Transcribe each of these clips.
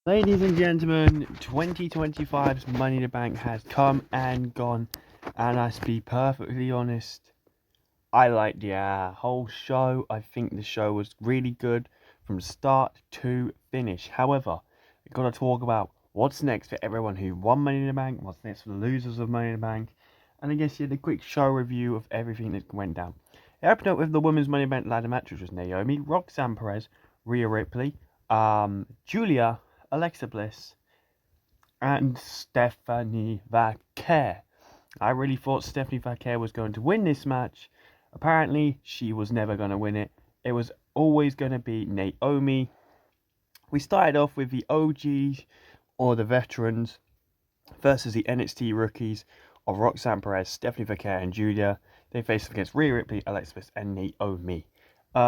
Ladies and gentlemen, 2025's Money in the Bank has come and gone, and to be perfectly honest, I liked the whole show. I think the show was really good from start to finish. However, we've got to talk about what's next for everyone who won Money in the Bank, what's next for the losers of Money in the Bank, and I guess the quick show review of everything that went down. It opened up with the women's Money in the Bank ladder match, which was Naomi, Roxanne Perez, Rhea Ripley, Julia, Alexa Bliss, and Stephanie Vaquer. I really thought Stephanie Vaquer was going to win this match. Apparently, she was never going to win it. It was always going to be Naomi. We started off with the OGs, or the veterans, versus the NXT rookies of Roxanne Perez, Stephanie Vaquer, and Julia. They faced off against Rhea Ripley, Alexa Bliss, and Naomi.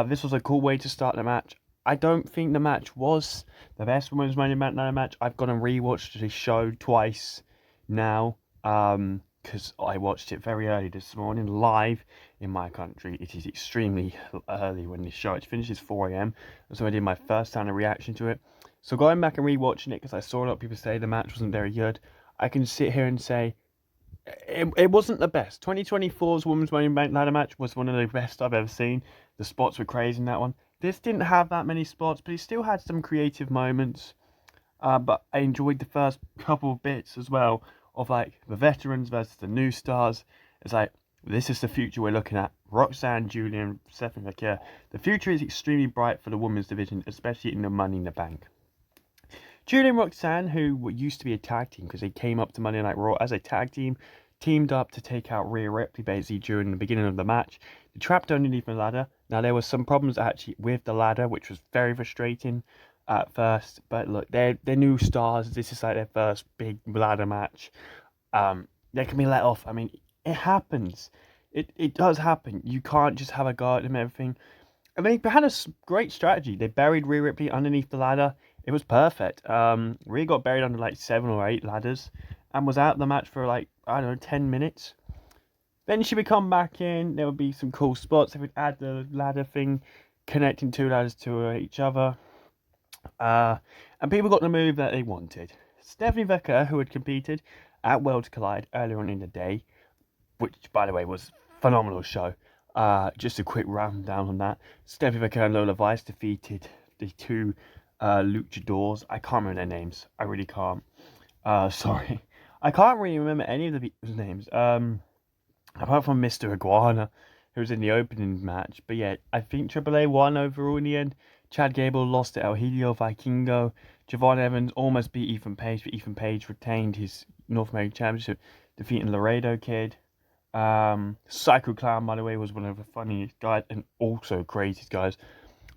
This was a cool way to start the match. I don't think the match was the best women's Money in the Bank match. I've gone and rewatched the show twice now, because I watched it very early this morning, live in my country. It is extremely early when this show finishes 4 a.m. So I did my first time of reaction to it. So going back and rewatching it, because I saw a lot of people say the match wasn't very good, I can sit here and say it wasn't the best. 2024's Women's Money in the Bank ladder match was one of the best I've ever seen. The spots were crazy in that one. This didn't have that many spots, but it still had some creative moments. But I enjoyed the first couple of bits as well of like the veterans versus the new stars. It's like, this is the future we're looking at. Roxanne, Julia, and Stephanie Vaquer. The future is extremely bright for the women's division, especially in the Money in the Bank. Julia and Roxanne, who used to be a tag team because they came up to Monday Night Raw as a tag team, teamed up to take out Rhea Ripley basically during the beginning of the match. They trapped underneath the ladder. Now, there were some problems actually with the ladder, which was very frustrating at first. But look, they're new stars. This is like their first big ladder match. They can be let off. I mean, it happens. It does happen. You can't just have a go at them and everything. I mean, they had a great strategy. They buried Rhea Ripley underneath the ladder. It was perfect. Rhea got buried under like 7 or 8 ladders and was out of the match for like, I don't know, 10 minutes. Then she would come back in. There would be some cool spots. They would add the ladder thing, connecting 2 ladders to each other. And people got the move that they wanted. Stephanie Vaquer, who had competed at Worlds Collide earlier on in the day, which, by the way, was a phenomenal show. Just a quick rundown on that. Stephanie Vaquer and Lola Vice defeated the 2 luchadors. I can't remember their names. I really can't. Sorry. I can't really remember any of the people's names. Apart from Mr. Iguana, who was in the opening match. But yeah, I think AAA won overall in the end. Chad Gable lost to El Helio Vikingo. Javon Evans almost beat Ethan Page, but Ethan Page retained his North American Championship, defeating Laredo Kid. Psycho Clown, by the way, was one of the funniest guys and also craziest guys.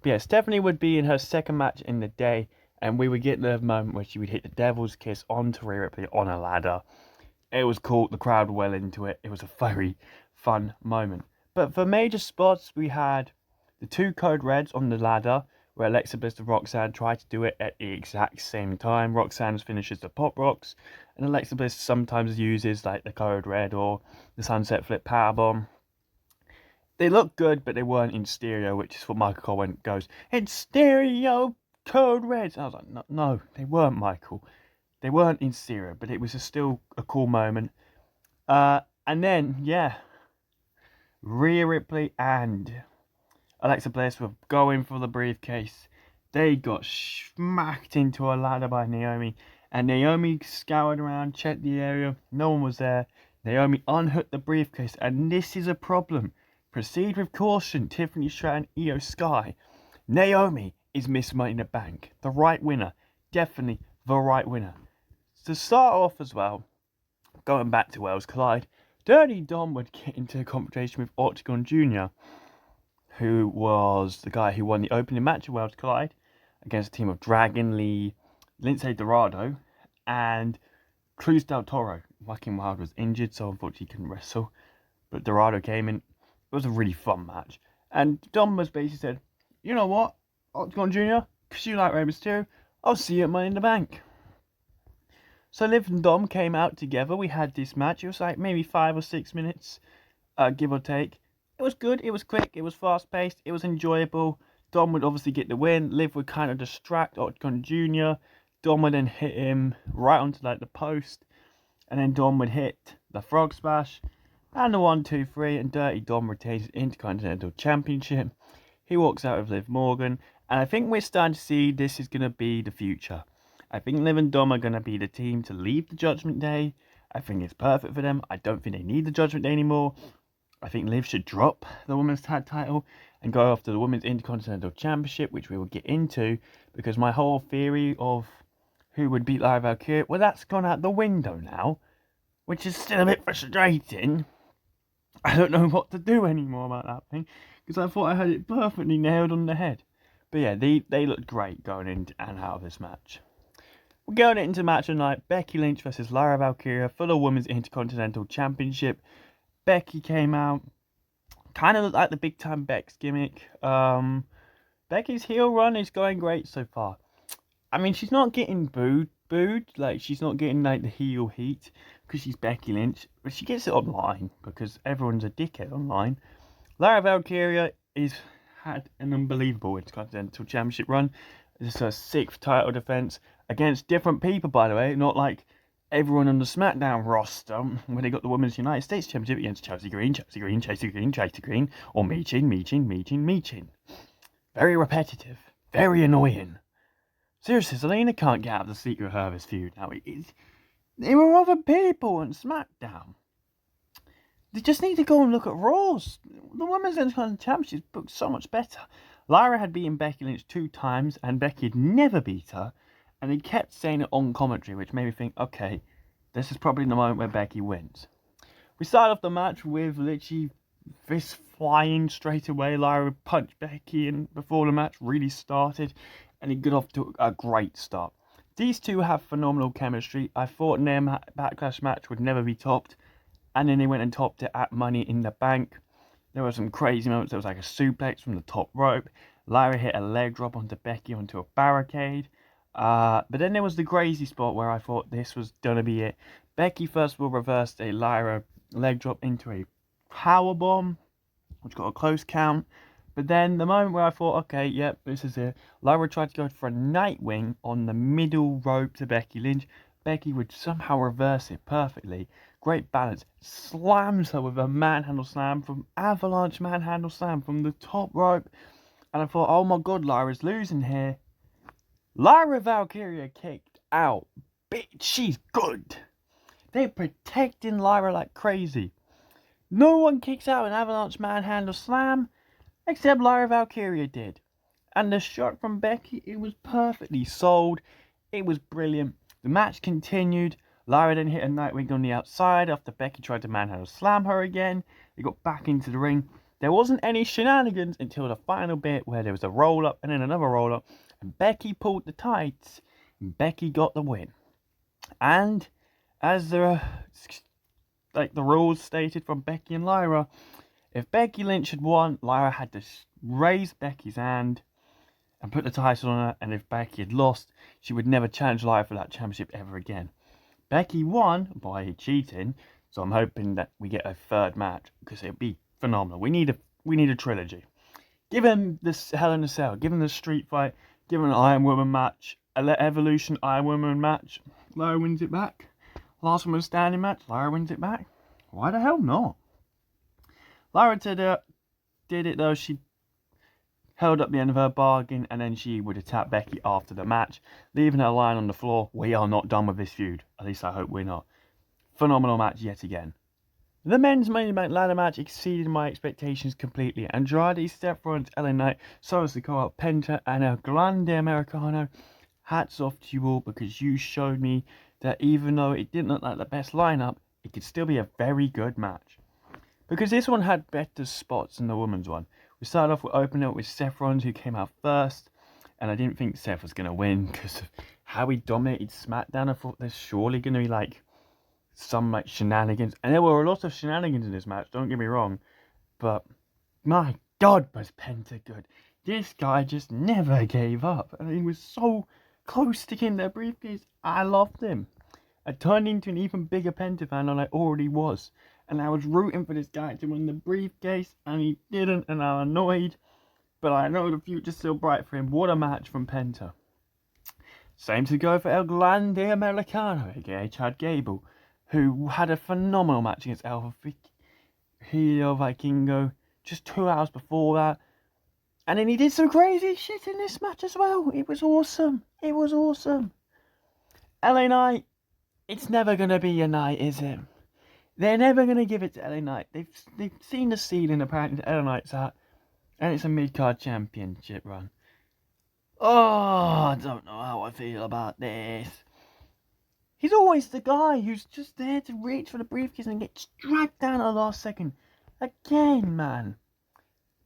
But yeah, Stephanie would be in her second match in the day, and we would get the moment where she would hit the Devil's Kiss onto Rhea Ripley on a ladder. It was cool. The crowd were well into it. It was a very fun moment. But for major spots, we had the 2 code reds on the ladder, where Alexa Bliss and Roxanne tried to do it at the exact same time. Roxanne finishes the pop rocks, and Alexa Bliss sometimes uses like the code red or the sunset flip powerbomb. They look good, but they weren't in stereo, which is what Michael Cole goes, "It's stereo code reds." I was like, no, they weren't, Michael. They weren't in stereo, but it was still a cool moment. And then, yeah, Rhea Ripley and Alexa Bliss were going for the briefcase. They got smacked into a ladder by Naomi, and Naomi scoured around, checked the area. No one was there. Naomi unhooked the briefcase, and this is a problem. Proceed with caution, Tiffany Stratton, Io Sky. Naomi is Miss Money in the Bank. The right winner. Definitely the right winner. To start off as well, going back to Worlds Collide, Dirty Dom would get into a confrontation with Octagon Jr., who was the guy who won the opening match of Worlds Collide against a team of Dragon Lee, Lince Dorado, and Cruz del Toro. Joaquin Wilde was injured, so unfortunately he couldn't wrestle. But Dorado came in. It was a really fun match. And Dom was basically said, "You know what, Octagon Jr., because you like Rey Mysterio, I'll see you at Money in the Bank." So Liv and Dom came out together. We had this match. It was like maybe 5 or 6 minutes, give or take. It was good. It was quick. It was fast-paced. It was enjoyable. Dom would obviously get the win. Liv would kind of distract Octagon Jr. Dom would then hit him right onto like the post, and then Dom would hit the frog splash and the 1, 2, 3, and Dirty Dom retains the Intercontinental Championship. He walks out with Liv Morgan, and I think we're starting to see this is going to be the future. I think Liv and Dom are going to be the team to leave the Judgment Day. I think it's perfect for them. I don't think they need the Judgment Day anymore. I think Liv should drop the Women's Tag Title and go after the Women's Intercontinental Championship, which we will get into, because my whole theory of who would beat Lyra Valkyria, well, that's gone out the window now, which is still a bit frustrating. I don't know what to do anymore about that thing, because I thought I had it perfectly nailed on the head. But yeah, they looked great going in and out of this match. We're going into match tonight, Becky Lynch versus Lyra Valkyria for the Women's Intercontinental Championship. Becky came out, kind of looked like the Big Time Bex gimmick. Becky's heel run is going great so far. I mean, she's not getting booed, like she's not getting like the heel heat because she's Becky Lynch, but she gets it online because everyone's a dickhead online. Lyra Valkyria had an unbelievable Intercontinental Championship run. This is her 6th title defense against different people, by the way, not like everyone on the SmackDown roster when they got the Women's United States Championship against Chelsea Green, or Michin. Very repetitive, very annoying. Seriously, Selena can't get out of the Secret Service feud now. There were other people on SmackDown. They just need to go and look at Raw's. The Women's Intercontinental Championship is booked so much better. Lyra had beaten Becky Lynch 2 times, and Becky had never beat her. And they kept saying it on commentary, which made me think, okay, this is probably the moment where Becky wins. We started off the match with literally fist flying straight away. Lyra punched Becky in before the match really started, and he got off to a great start. These two have phenomenal chemistry. I thought their Backlash match would never be topped, and then they went and topped it at Money in the Bank. There were some crazy moments. There was like a suplex from the top rope. Lyra hit a leg drop onto Becky onto a barricade. But then there was the crazy spot where I thought this was going to be it. Becky first of all reversed a Lyra leg drop into a powerbomb, which got a close count. But then the moment where I thought, okay, yep, this is it. Lyra tried to go for a Nightwing on the middle rope to Becky Lynch. Becky would somehow reverse it perfectly. Great balance. Slams her with a manhandle slam from Avalanche manhandle slam from the top rope. And I thought, oh my god, Lyra's losing here. Lyra Valkyria kicked out. Bitch, she's good. They're protecting Lyra like crazy. No one kicks out an Avalanche manhandle slam except Lyra Valkyria did. And the shot from Becky, it was perfectly sold. It was brilliant. The match continued. Lyra then hit a Nightwing on the outside after Becky tried to manhandle slam her again. They got back into the ring. There wasn't any shenanigans until the final bit where there was a roll-up and then another roll-up. And Becky pulled the tights. And Becky got the win. And as the rules stated from Becky and Lyra, if Becky Lynch had won, Lyra had to raise Becky's hand and put the title on her. And if Becky had lost, she would never challenge Lyra for that championship ever again. Becky won by cheating, so I'm hoping that we get a 3rd match because it'll be phenomenal. We need a trilogy. Give him this Hell in a Cell. Give him the street fight. Give him an Iron Woman match. An Evolution Iron Woman match. Lyra wins it back. Last Woman Standing match. Lyra wins it back. Why the hell not? Lyra did it though. She held up the end of her bargain, and then she would attack Becky after the match, leaving her lying on the floor. We are not done with this feud. At least I hope we're not. Phenomenal match yet again. The men's Money in the Bank ladder match exceeded my expectations completely. Andrade, Seth Rollins, LA Knight, Solo Sikoa, Penta, and El Grande Americano. Hats off to you all, because you showed me that even though it didn't look like the best lineup, it could still be a very good match. Because this one had better spots than the women's one. We started off with opening up with Seth Rollins, who came out first, and I didn't think Seth was going to win because of how he dominated SmackDown. I thought there's surely going to be like some shenanigans, and there were a lot of shenanigans in this match, don't get me wrong, but my god was Penta good. This guy just never gave up, and he was so close to getting their briefcase. I loved him. I turned into an even bigger Penta fan than I already was, and I was rooting for this guy to win the briefcase, and he didn't, and I'm annoyed, but I know the future's still bright for him. What a match from Penta. Same to go for El Grande Americano, aka Chad Gable, who had a phenomenal match against Helio Vikingo just 2 hours before that. And then he did some crazy shit in this match as well. It was awesome. It was awesome. LA Knight, it's never going to be a night, is it? They're never going to give it to LA Knight. They've seen the ceiling apparently that LA Knight's at. And it's a mid-card championship run. Oh, I don't know how I feel about this. He's always the guy who's just there to reach for the briefcase and gets dragged down at the last second. Again, man.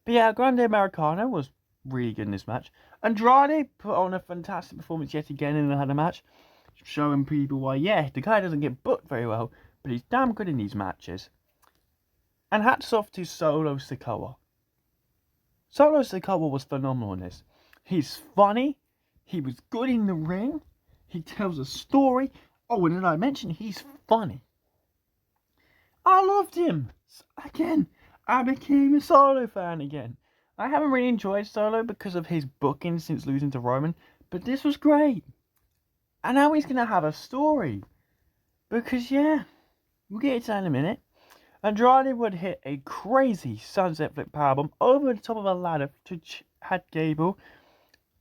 But yeah, Grande Americano was really good in this match. Andrade put on a fantastic performance yet again in another match. Showing people why, yeah, the guy doesn't get booked very well, but he's damn good in these matches. And hats off to Solo Sikoa. Solo Sikoa was phenomenal in this. He's funny. He was good in the ring. He tells a story. Oh, and then I mentioned he's funny. I loved him. Again, I became a Solo fan again. I haven't really enjoyed Solo because of his booking since losing to Roman, but this was great. And now he's going to have a story. Because, yeah, we'll get to that in a minute. Andrade would hit a crazy sunset flip powerbomb over the top of a ladder to Chad Gable.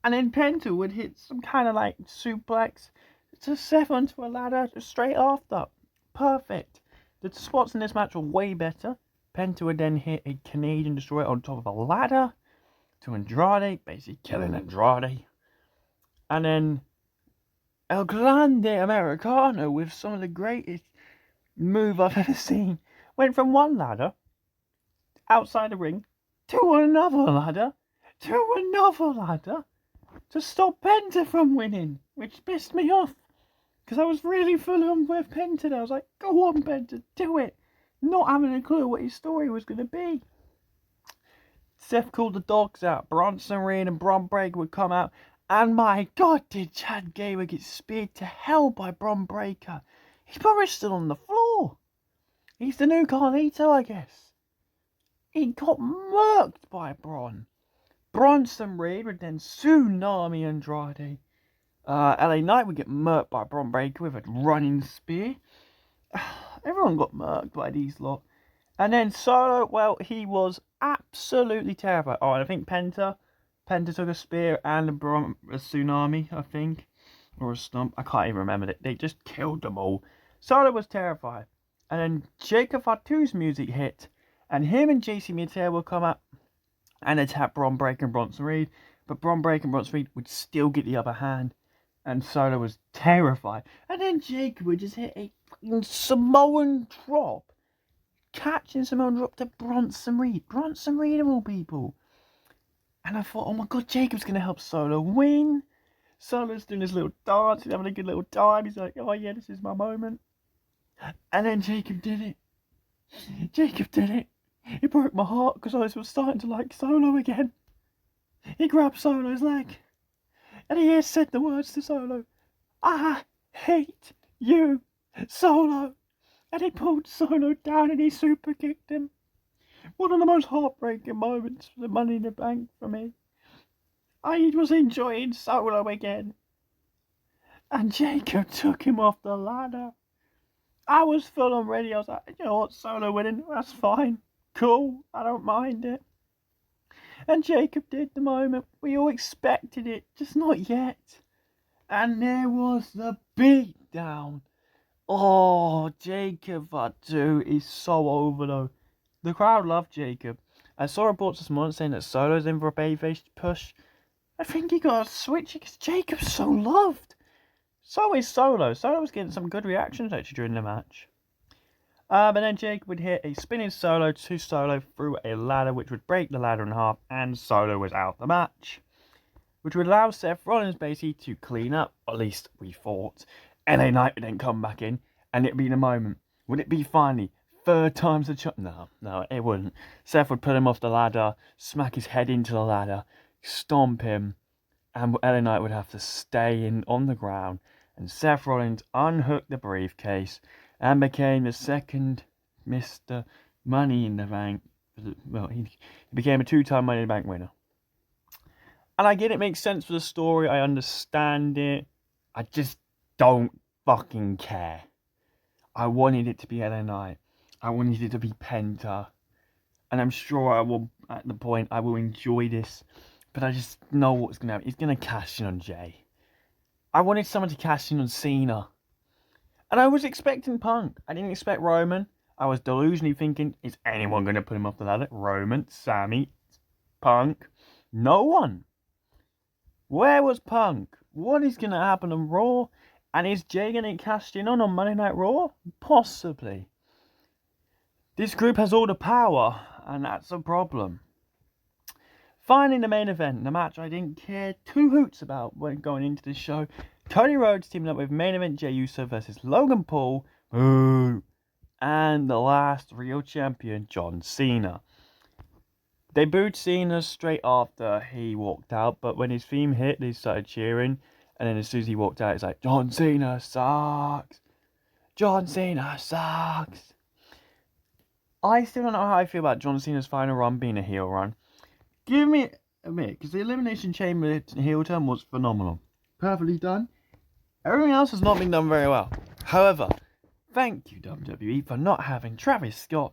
And then Penta would hit some kind of like suplex to Seth onto a ladder straight after. Perfect. The spots in this match were way better. Penta would then hit a Canadian Destroyer on top of a ladder to Andrade, basically killing Andrade. And then El Grande Americano, with some of the greatest move I've ever seen, went from one ladder outside the ring to another ladder to stop Penta from winning, which pissed me off because I was really full on with Penta. I was like, go on, Penta, do it. Not having a clue what his story was going to be. Seth called the dogs out. Bronson Reed and Bron Breakker would come out. And my God, did Chad Gable get speared to hell by Bron Breakker. He's probably still on the floor. He's the new Carlito, I guess. He got murked by Bron. Bronson Reed would then tsunami Andrade. LA Knight would get murked by Bron Breakker with a running spear. Everyone got murked by these lot. And then Solo, well, he was absolutely terrified. Oh, and I think Penta took a spear and a tsunami, I think. Or a stump. I can't even remember it. They just killed them all. Solo was terrified. And then Jacob Fatu's music hit. And him and JC Metair will come up and attack Bron Breakker and Bronson Reed. But Bron Breakker and Bronson Reed would still get the upper hand. And Solo was terrified. And then Jacob would just hit a fucking Samoan drop. Catching Samoan drop to Bronson Reed. Bronson Reed of all people. And I thought, oh my God, Jacob's going to help Solo win. Solo's doing his little dance. He's having a good little time. He's like, oh yeah, this is my moment. And then Jacob did it. It broke my heart because I was starting to like Solo again. He grabbed Solo's leg. And he said the words to Solo. I hate you, Solo. And he pulled Solo down and he super kicked him. One of the most heartbreaking moments for the Money in the Bank for me. I was enjoying Solo again. And Jacob took him off the ladder. I was full on ready. I was like, you know what, Solo winning, that's fine. Cool, I don't mind it. And Jacob did the moment. We all expected it, just not yet. And there was the beatdown. Oh, Jacob Fatu is so over though. The crowd loved Jacob. I saw reports this morning saying that Solo's in for a babyface push. I think he got a switch because Jacob's so loved. So is Solo. Solo was getting some good reactions actually during the match. But then Jacob would hit a spinning Solo to Solo through a ladder, which would break the ladder in half, and Solo was out the match. Which would allow Seth Rollins basically to clean up, at least we thought. LA Knight would then come back in, and it'd be the moment. Would it be finally? Third time's the charm? No, it wouldn't. Seth would put him off the ladder, smack his head into the ladder, stomp him, and LA Knight would have to stay in on the ground. And Seth Rollins unhooked the briefcase and became the second Mr. Money in the Bank. Well, he became a 2-time Money in the Bank winner. And I get it makes sense for the story. I understand it. I just don't fucking care. I wanted it to be LA Knight. I wanted it to be Penta. And I'm sure I will, at the point, I will enjoy this. But I just know what's going to happen. He's going to cash in on Jay. I wanted someone to cash in on CENA. And I was expecting Punk. I didn't expect Roman. I was delusionally thinking, is anyone going to put him off the ladder? Roman, Sammy, Punk. No one. Where was Punk? What is going to happen on Raw? And is Jay going to get cashed in on Monday Night Raw? Possibly. This group has all the power, and that's a problem. Finally, the main event, the match I didn't care two hoots about when going into the show. Cody Rhodes teaming up with main event Jey Uso versus Logan Paul. Boo! And the last real champion, John Cena. They booed Cena straight after he walked out, but when his theme hit, they started cheering. And then as soon as he walked out, it's like, John Cena sucks. John Cena sucks. I still don't know how I feel about John Cena's final run being a heel run. Give me a minute, because the Elimination Chamber heel turn was phenomenal. Perfectly done. Everything else has not been done very well. However, thank you WWE for not having Travis Scott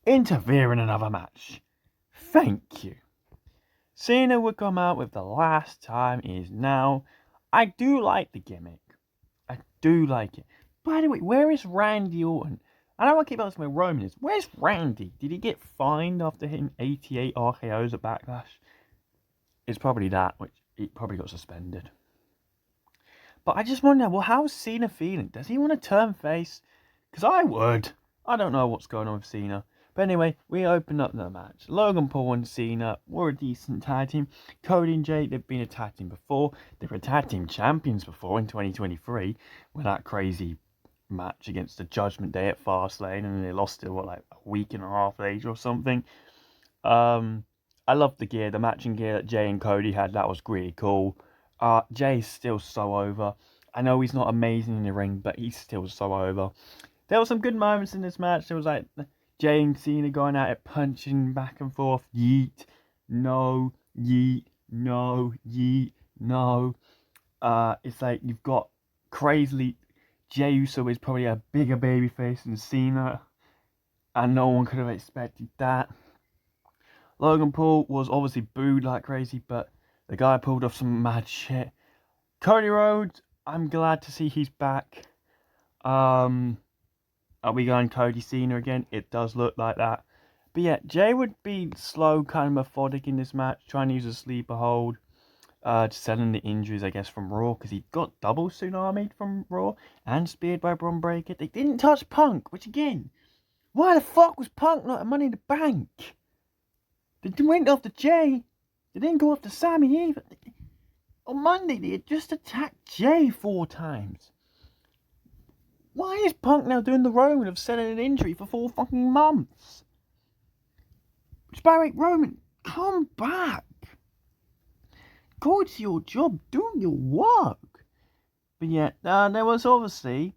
interfere in another match. Thank you. Cena would come out with the last time is now. I do like the gimmick. I do like it. By the way, where is Randy Orton? I know I keep asking where Roman is. Where's Randy? Did he get fined after hitting 88 RKOs at Backlash? It's probably that, which he probably got suspended. But I just wonder, well, how's Cena feeling? Does he want to turn face? Because I would. I don't know what's going on with Cena. But anyway, we opened up the match. Logan Paul and Cena were a decent tag team. Cody and Jay, they've been a tag team before. They were tag team champions before in 2023 with that crazy match against the Judgment Day at Fastlane, and they lost it, like a week and a half later or something. I love the gear, the matching gear that Jay and Cody had. That was really cool. Jay's still so over. I know he's not amazing in the ring, but he's still so over. There were some good moments in this match. There was like Jay and Cena going at it, punching back and forth. Yeet, no, yeet, no, yeet, no. It's like you've got crazily. Jey Uso is probably a bigger babyface than Cena, and no one could have expected that. Logan Paul was obviously booed like crazy, but the guy pulled off some mad shit. Cody Rhodes, I'm glad to see he's back. Are we going Cody Cena again? It does look like that. But yeah, Jay would be slow, kind of methodic in this match, trying to use a sleeper hold. Selling the injuries, I guess, from Raw, because he got double tsunami'd from Raw and speared by Braun Breaker. They didn't touch Punk, which again, why the fuck was Punk not at Money in the Bank? They went after Jay. They didn't go after Sammy either. On Monday, they had just attacked Jay 4 times. Why is Punk now doing the Roman of selling an injury for 4 fucking months? Which, by the way, Roman, come back. Go to your job, do your work. But yeah, there was obviously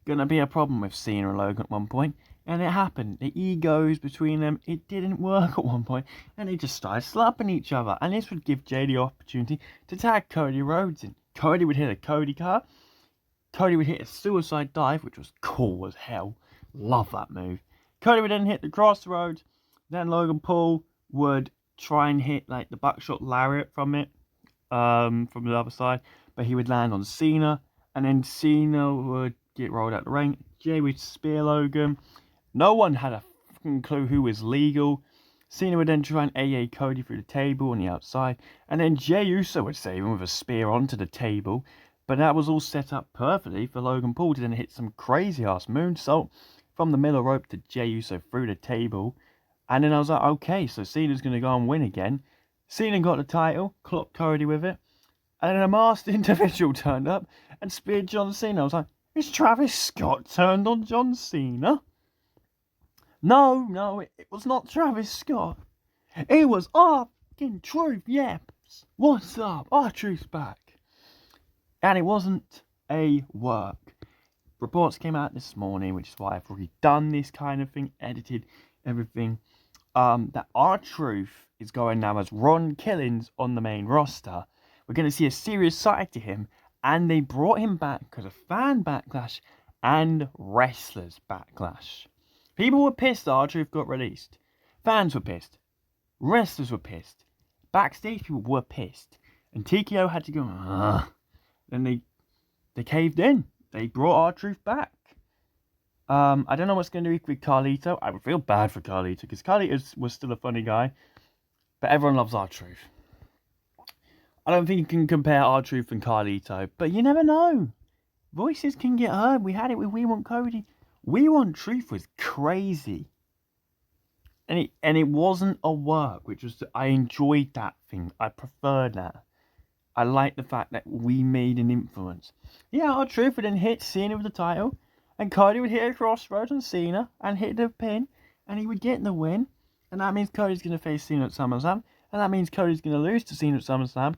going to be a problem with Cena and Logan at one point, and it happened. The egos between them, it didn't work at one point, and they just started slapping each other. And this would give Jay the opportunity to tag Cody Rhodes in. Cody would hit a Cody car. Cody would hit a suicide dive, which was cool as hell. Love that move. Cody would then hit the crossroads. Then Logan Paul would try and hit like the buckshot lariat from it. From the other side, but he would land on Cena, and then Cena would get rolled out the ring. Jay would spear Logan. No one had a fucking clue who was legal. Cena would then try and AA Cody through the table on the outside, and then Jey Uso would save him with a spear onto the table. But that was all set up perfectly for Logan Paul to then hit some crazy ass moonsault from the middle rope to Jey Uso through the table. And then I was like, okay, so Cena's going to go and win again. Cena got the title, clocked Cody with it, and then a masked individual turned up and speared John Cena. I was like, is Travis Scott turned on John Cena? No, it was not Travis Scott. It was our fucking Truth, yeah. What's up? Our Truth's back. And it wasn't a work. Reports came out this morning, which is why I've already done this kind of thing, edited everything, that our Truth is going now as Ron Killings on the main roster. We're going to see a serious side to him, And they brought him back because of fan backlash and wrestlers backlash. People were pissed that R-Truth got released. Fans were pissed. Wrestlers were pissed. Backstage people were pissed. And TKO had to go, Then they caved in. They brought R-Truth back. I don't know what's going to do with Carlito. I would feel bad for Carlito because Carlito was still a funny guy. But everyone loves R-Truth. I don't think you can compare R-Truth and Carlito, but you never know. Voices can get heard. We had it with We Want Cody. We Want Truth was crazy. And it wasn't a work, which was, I enjoyed that thing. I preferred that. I like the fact that we made an influence. Yeah, R-Truth would then hit CENA with the title, and Cody would hit a crossroads on CENA and hit the pin, and he would get the win. And that means Cody's going to face CENA at SummerSlam, and that means Cody's going to lose to CENA at SummerSlam.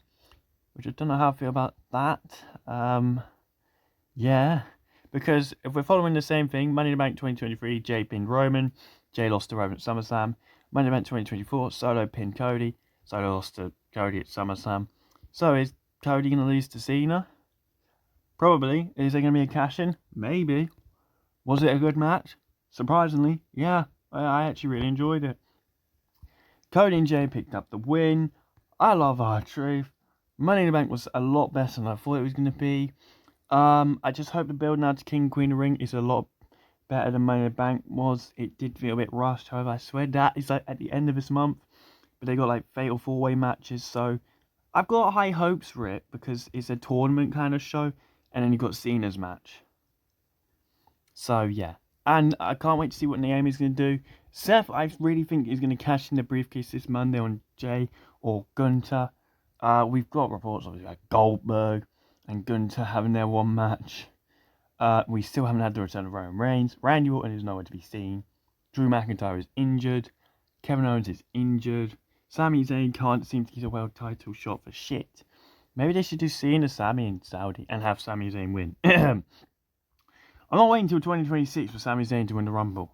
Which I don't know how I feel about that. Yeah. Because if we're following the same thing, Money in the Bank 2023, Jay pinned Roman. Jay lost to Roman at SummerSlam. Money in the Bank 2024, Solo pinned Cody. Solo lost to Cody at SummerSlam. So is Cody going to lose to Cena? Probably. Is there going to be a cash-in? Maybe. Was it a good match? Surprisingly, yeah. I actually really enjoyed it. Cody and Jay picked up the win. I love R-Truth. Money in the Bank was a lot better than I thought it was going to be. I just hope the build now to King Queen of the Ring is a lot better than Money in the Bank was. It did feel a bit rushed, however, I swear that is like at the end of this month. But they got like fatal 4-way matches, so I've got high hopes for it because it's a tournament kind of show. And then you've got Cena's match. So yeah. And I can't wait to see what Naomi's going to do. Seth, I really think is going to cash in the briefcase this Monday on Jay or Gunter. We've got reports obviously about Goldberg and Gunter having their one match. We still haven't had the return of Roman Reigns. Randy Orton is nowhere to be seen. Drew McIntyre is injured. Kevin Owens is injured. Sami Zayn can't seem to get a world title shot for shit. Maybe they should do Cena, Sami in Saudi and have Sami Zayn win. I'm not waiting until 2026 for Sami Zayn to win the Rumble.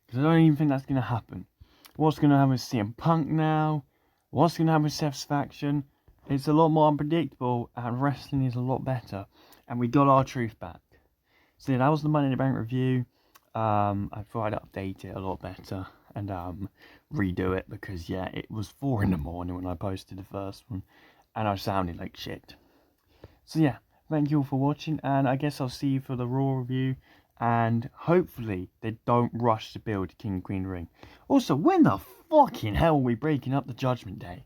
Because I don't even think that's going to happen. What's going to happen with CM Punk now? What's going to happen with Seth's faction? It's a lot more unpredictable, and wrestling is a lot better. And we got R-Truth back. So yeah, that was the Money in the Bank review. I thought I'd update it a lot better and redo it because yeah, it was 4 in the morning when I posted the first one, and I sounded like shit. So yeah, thank you all for watching, and I guess I'll see you for the Raw review. And hopefully they don't rush to build King and Queen ring. Also, when the fucking hell are we breaking up the Judgment Day?